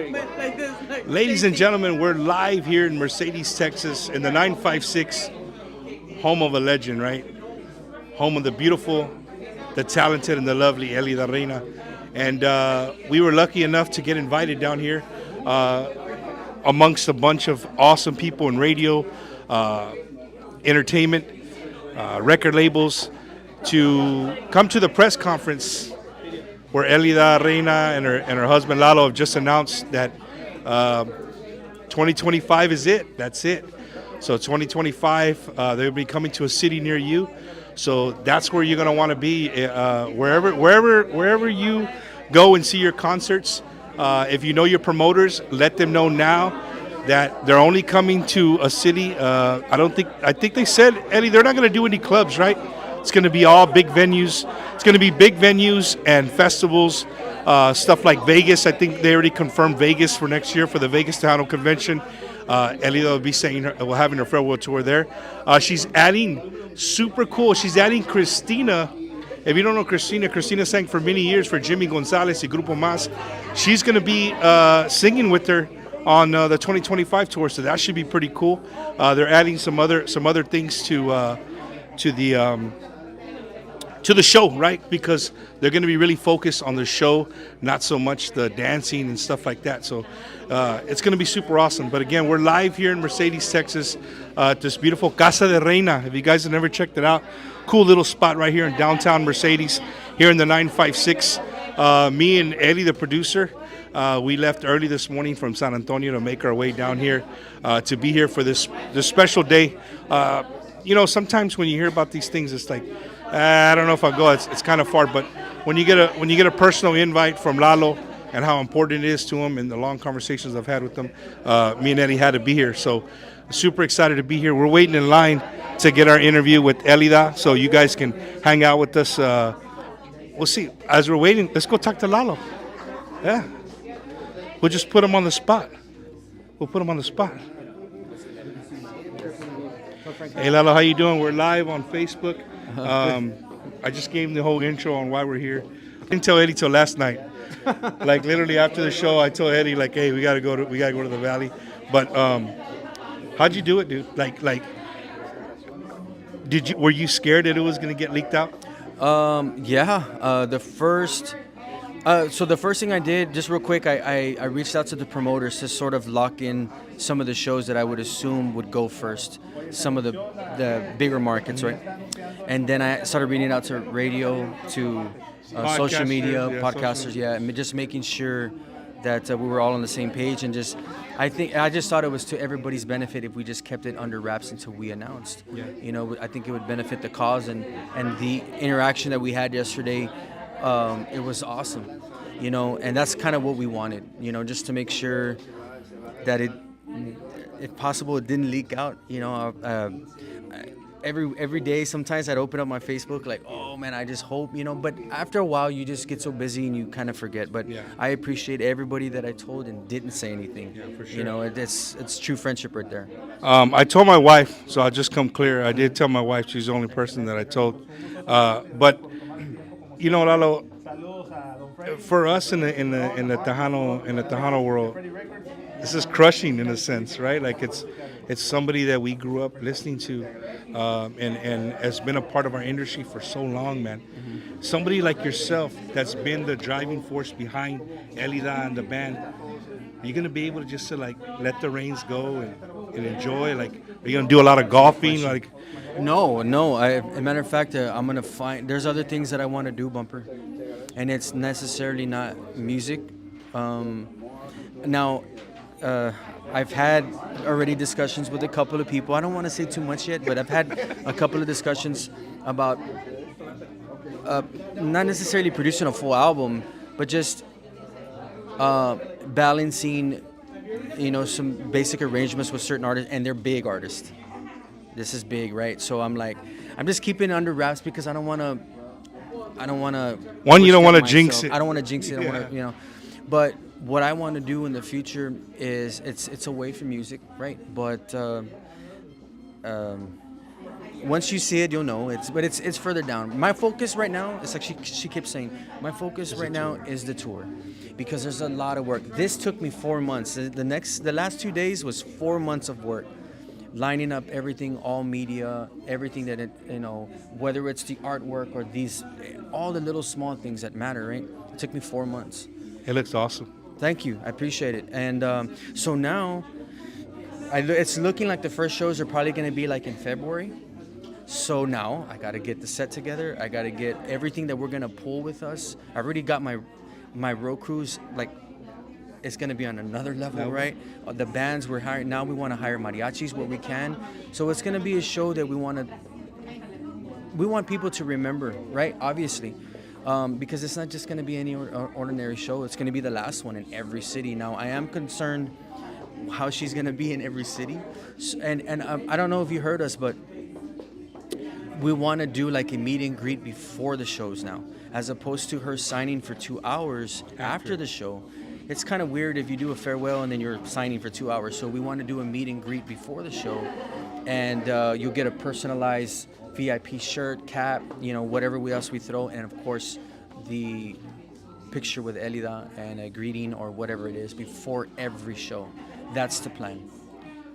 Like this, like Ladies and gentlemen, we're live here in Mercedes, Texas, in the 956, home of a legend, right? Home of the beautiful, the talented, and the lovely Elida Reyna. And we were lucky enough to get invited down here amongst a bunch of awesome people in radio, entertainment, record labels, to come to the press conference where Elida Reyna and her husband Lalo have just announced that 2025 is it. That's it. So 2025, they'll be coming to a city near you. So that's where you're gonna want to be. Wherever you go and see your concerts. If you know your promoters, let them know now that they're only coming to a city. I think they said, Eddie, they're not gonna do any clubs, right? It's going to be all big venues. It's going to be big venues and festivals, stuff like Vegas. I think they already confirmed Vegas for next year for the Vegas Tejano Convention. Elida will be having her farewell tour there. She's adding, super cool, she's adding Christina. If you don't know Christina sang for many years for Jimmy Gonzalez y Grupo Más. She's going to be singing with her on the 2025 tour, so that should be pretty cool. They're adding some other things to the show, right? Because they're going to be really focused on the show, not so much the dancing and stuff like that. So it's going to be super awesome. But again, we're live here in Mercedes, Texas, at this beautiful Casa de Reina. If you guys have never checked it out, cool little spot right here in downtown Mercedes, here in the 956. Me and Eddie, the producer, we left early this morning from San Antonio to make our way down here to be here for this special day. You know, sometimes when you hear about these things, it's like, I don't know if I'll go. It's kind of far, but when you get a personal invite from Lalo and how important it is to him and the long conversations I've had with him, me and Eddie had to be here. So super excited to be here. We're waiting in line to get our interview with Elida, so you guys can hang out with us. We'll see. As we're waiting, let's go talk to Lalo. Yeah, we'll just put him on the spot. Hey Lalo, how you doing? We're live on Facebook. I just gave him the whole intro on why we're here. I didn't tell Eddie till last night. Like literally after the show, I told Eddie like, hey, we gotta go to the Valley. But how'd you do it, dude? Like, were you scared that it was gonna get leaked out? Yeah. So the first thing I did, just real quick, I reached out to the promoters to sort of lock in some of the shows that I would assume would go first, some of the bigger markets, right? And then I started reading out to radio, to social media, podcasters, and just making sure that we were all on the same page. And I just thought it was to everybody's benefit if we just kept it under wraps until we announced. Yeah. You know, I think it would benefit the cause and the interaction that we had yesterday. It was awesome, you know, and that's kind of what we wanted, you know, just to make sure that it, if possible, it didn't leak out. You know, every day sometimes I'd open up my Facebook like, oh man, I just hope, you know, but after a while you just get so busy and you kind of forget. But I appreciate everybody that I told and didn't say anything. Yeah, for sure. You know, it's true friendship right there. I told my wife, so I'll just come clear. I did tell my wife. She's the only person that I told. But you know, Lalo, for us in the Tejano world, this is crushing in a sense, right? Like it's somebody that we grew up listening to, and has been a part of our industry for so long, man. Mm-hmm. Somebody like yourself that's been the driving force behind Elida and the band. Are you gonna be able to just to like let the reins go and enjoy? Like, are you gonna do a lot of golfing? Like, no. As a matter of fact, I'm gonna there's other things that I want to do, Bumper, and it's necessarily not music. Now, I've had already discussions with a couple of people. I don't want to say too much yet, but I've had a couple of discussions about not necessarily producing a full album, but just balancing, you know, some basic arrangements with certain artists, and they're big artists. This is big, right? So I'm just keeping it under wraps because I don't want to. One, you don't want to jinx it. I don't want to jinx it. I don't want to, you know. But what I want to do in the future is it's away from music, right? But once you see it, you'll know. It's further down. My focus right now is like she keeps saying. My focus right now is the tour, because there's a lot of work. This took me 4 months. The last 2 days was 4 months of work, lining up everything, all media, everything that whether it's the artwork or all the little small things that matter, right? It took me 4 months. It looks awesome. Thank you, I appreciate it. And so now, it's looking like the first shows are probably going to be like in February. So now I got to get the set together. I got to get everything that we're going to pull with us. I already got my road crews, like, it's going to be on another level, right? The bands we're hiring now, we want to hire mariachis where we can. So it's going to be a show that we want people to remember, right? Obviously, because it's not just going to be any ordinary show. It's going to be the last one in every city. Now I am concerned how she's going to be in every city, and I don't know if you heard us, but we want to do like a meet and greet before the shows now, as opposed to her signing for 2 hours after the show. It's kind of weird if you do a farewell and then you're signing for 2 hours. So we want to do a meet and greet before the show, and you'll get a personalized VIP shirt, cap, whatever else we throw, and of course the picture with Elida and a greeting or whatever it is before every show. That's the plan.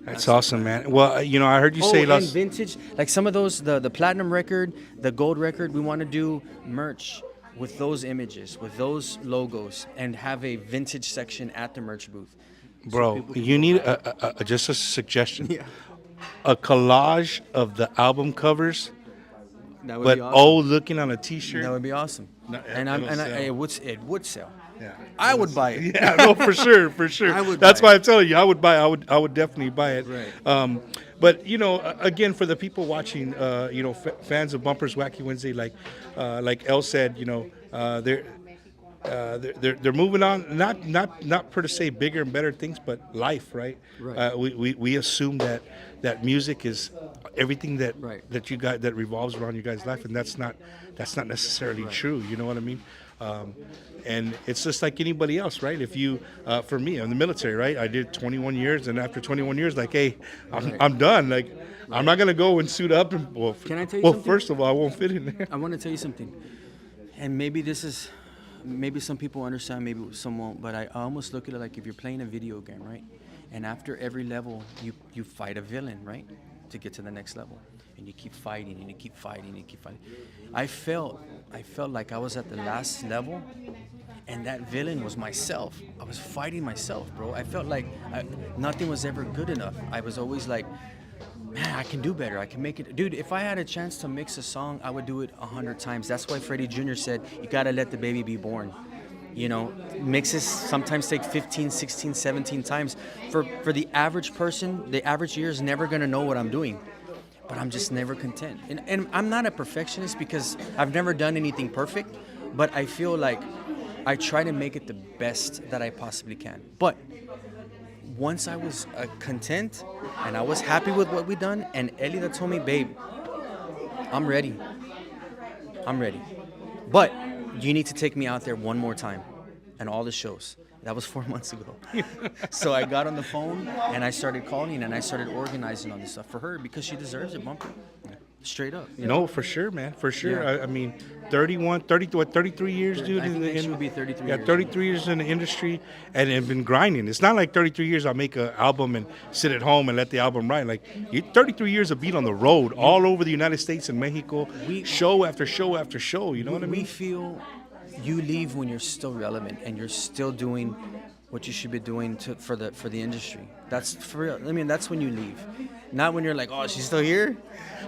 That's awesome, man. Well, I heard you say and vintage, like some of those, the platinum record, the gold record, we want to do merch with those images, with those logos, and have a vintage section at the merch booth. Bro, you need just a suggestion. Yeah. A collage of the album covers, That would but be awesome. all looking on a T-shirt. That would be awesome. No, It would sell. Yeah. I would buy it. Yeah, no, for sure. I would That's buy why I'm telling you, I would definitely buy it. Right. But again, for the people watching, fans of Bumpers Wacky Wednesday, like El said, they're moving on, not per se bigger and better things, but life, right? Right. We assume that music is everything that Right. that you got that revolves around your guys' life, and that's not necessarily true. You know what I mean? And it's just like anybody else, right? If you, for me, I'm in the military, right? I did 21 years, and after 21 years, like, hey, I'm done. Like, I'm not gonna go and suit up. And Can I tell you well, something? first of all, I won't fit in there. I want to tell you something, and maybe some people understand, maybe some won't, but I almost look at it like if you're playing a video game, right? And after every level, you fight a villain, right? To get to the next level, and you keep fighting, and you keep fighting, and you keep fighting. I felt like I was at the last level, and that villain was myself. I was fighting myself, bro. I felt like nothing was ever good enough. I was always like, man, I can do better. I can make it. Dude, if I had a chance to mix a song, I would do it 100 times. That's why Freddie Jr. said, you got to let the baby be born. Mixes sometimes take 15, 16, 17 times. For the average person, the average ear is never going to know what I'm doing. But I'm just never content. And I'm not a perfectionist because I've never done anything perfect. But I feel like I try to make it the best that I possibly can. But once I was content and I was happy with what we done, and Elida told me, babe, I'm ready. But you need to take me out there one more time and all the shows. That was 4 months ago. So I got on the phone and I started calling and I started organizing all this stuff for her because she deserves it, Bumper. Straight up. No, for sure, man. For sure. Yeah. I mean, 33 years, dude? I think next year will be 33 Yeah, years. 33 years in the industry and have been grinding. It's not like 33 years I'll make an album and sit at home and let the album ride. Like, 33 years of being on the road all over the United States and Mexico, show after show after show. You know what I mean? We feel you leave when you're still relevant and you're still doing what you should be doing for the industry. That's for real. I mean, that's when you leave. Not when you're like, oh, she's still here.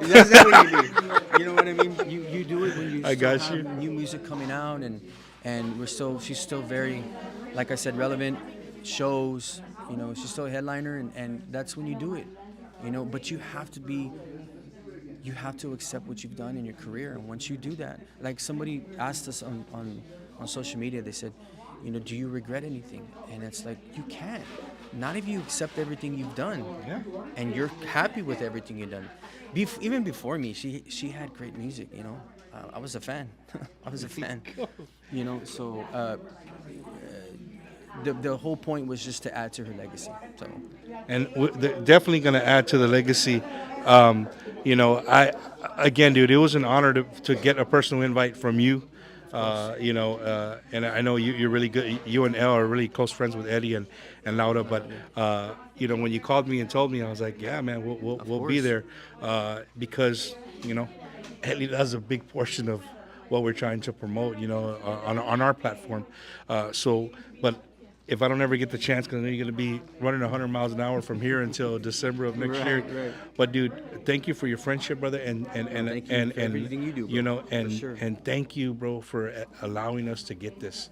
That's not when you leave. You know what I mean? You do it when you still have new music coming out, and she's still very, like I said, relevant. Shows, she's still a headliner, and that's when you do it. But you have to accept what you've done in your career, and once you do that, like somebody asked us on social media, they said, do you regret anything? And it's like, you can't. Not if you accept everything you've done, and you're happy with everything you've done. Even before me, she had great music. I was a fan. I was a fan. So the whole point was just to add to her legacy. So, and they're definitely going to add to the legacy. Again, dude, it was an honor to get a personal invite from you. And I know you're really good. You and Elle are really close friends with Eddie and Laura. But when you called me and told me, I was like, yeah, man, we'll be course. there because Eddie does a big portion of what we're trying to promote. On our platform. But if I don't ever get the chance, because I know you're going to be running 100 miles an hour from here until December of next year. Right. But dude, thank you for your friendship, brother, and Thank you for everything you do, bro. and For sure. and thank you, bro, for allowing us to get this.